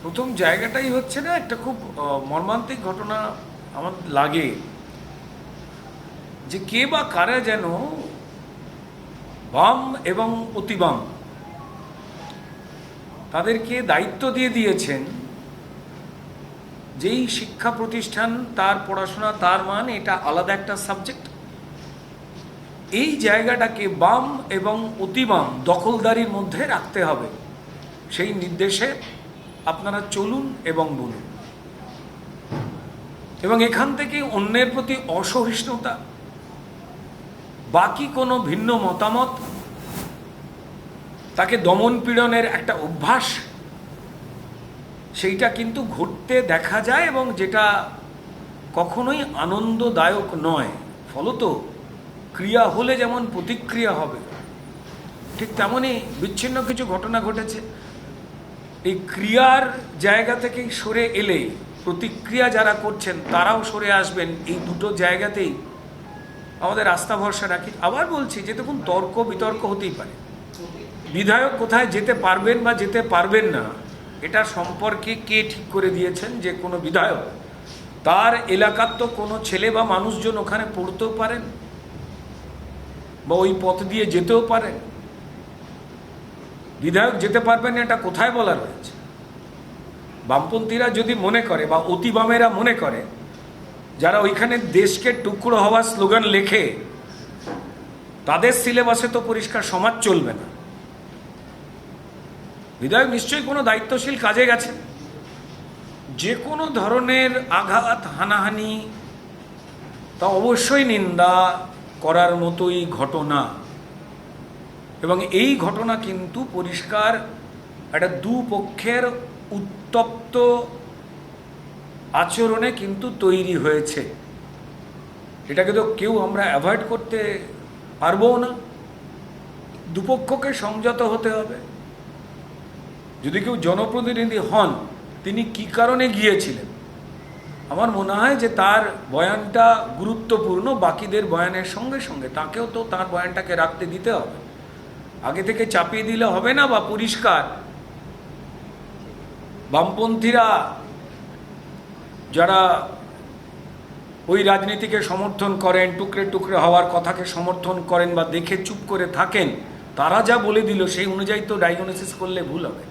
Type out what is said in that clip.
প্রথম জায়গাটাই হচ্ছে না, একটা খুব মর্মান্তিক ঘটনা আমার লাগে যে কে বা কারা যেন বাম এবং অতিবাম তাদেরকে দায়িত্ব দিয়ে দিয়েছেন যেই শিক্ষা প্রতিষ্ঠান, তার পড়াশোনা, তার মান, এটা আলাদা একটা সাবজেক্ট। এই জায়গাটাকে বাম এবং অতিবাম দখলদারির মধ্যে রাখতে হবে, সেই নির্দেশে আপনারা চলুন এবং বলুন। এবং এখান থেকে অন্যের প্রতি অসহিষ্ণুতা, বাকি কোনো ভিন্ন মতামত, তাকে দমন পীড়নের একটা অভ্যাস, সেইটা কিন্তু ঘটতে দেখা যায় এবং যেটা কখনোই আনন্দদায়ক নয়। ফলত ক্রিয়া হলে যেমন প্রতিক্রিয়া হবে, ঠিক তেমনই বিচ্ছিন্ন কিছু ঘটনা ঘটেছে। এই ক্রিয়ার জায়গা থেকেই সরে এলে প্রতিক্রিয়া যারা করছেন তারাও সরে আসবেন। এই দুটো জায়গাতেই আমাদের আস্থা ভরসা রাখি। আবার বলছি যে দেখুন, তর্ক বিতর্ক হতেই পারে। বিধায়ক কোথায় যেতে পারবেন বা যেতে পারবেন না, এটা সম্পর্কে কে ঠিক করে দিয়েছেন যে কোনো বিধায়ক? তার এলাকার তো কোনো ছেলে বা মানুষজন ওখানে পড়তেও পারেন বা ওই পথ দিয়ে যেতেও পারেন। বিধায়ক যেতে পারবেন না, এটা কোথায় বলা রয়েছে? বামপন্থীরা যদি মনে করে বা অতি বামেরা মনে করে, যারা ওইখানে দেশকে টুকরো হওয়ার স্লোগান লেখে, তাদের সিলেবাসে তো পরিষ্কার সমাজ চলবে না। বিধায়ক নিশ্চয়ই কোনো দায়িত্বশীল কাজে গেছেন। যে কোনো ধরনের আঘাত, হানাহানি, তা অবশ্যই নিন্দা করার মতোই ঘটনা। এবং এই ঘটনা কিন্তু পরিষ্কার একটা দুপক্ষের উত্তপ্ত আচরণে কিন্তু তৈরি হয়েছে। এটাকে তো কেউ আমরা অ্যাভয়েড করতে পারবো না। দুপক্ষকে সংযত হতে হবে। যদি কেউ জনপ্রতিনিধি হন, তিনি কি কারণে গিয়েছিলেন, আমার মনে হয় যে তার বয়ানটা গুরুত্বপূর্ণ বাকিদের বয়ানের সঙ্গে সঙ্গে। তাকেও তো তার বয়ানটাকে রাখতে দিতে হবে। আগে থেকে চাপিয়ে দিলে হবে না। বা পরিষ্কার বামপন্থীরা যারা ওই রাজনীতিকে সমর্থন করেন, টুকরে টুকরে হওয়ার কথাকে সমর্থন করেন বা দেখে চুপ করে থাকেন, তারা যা বলে দিল সেই অনুযায়ী তো ডায়াগনোসিস করলে ভুল হবে।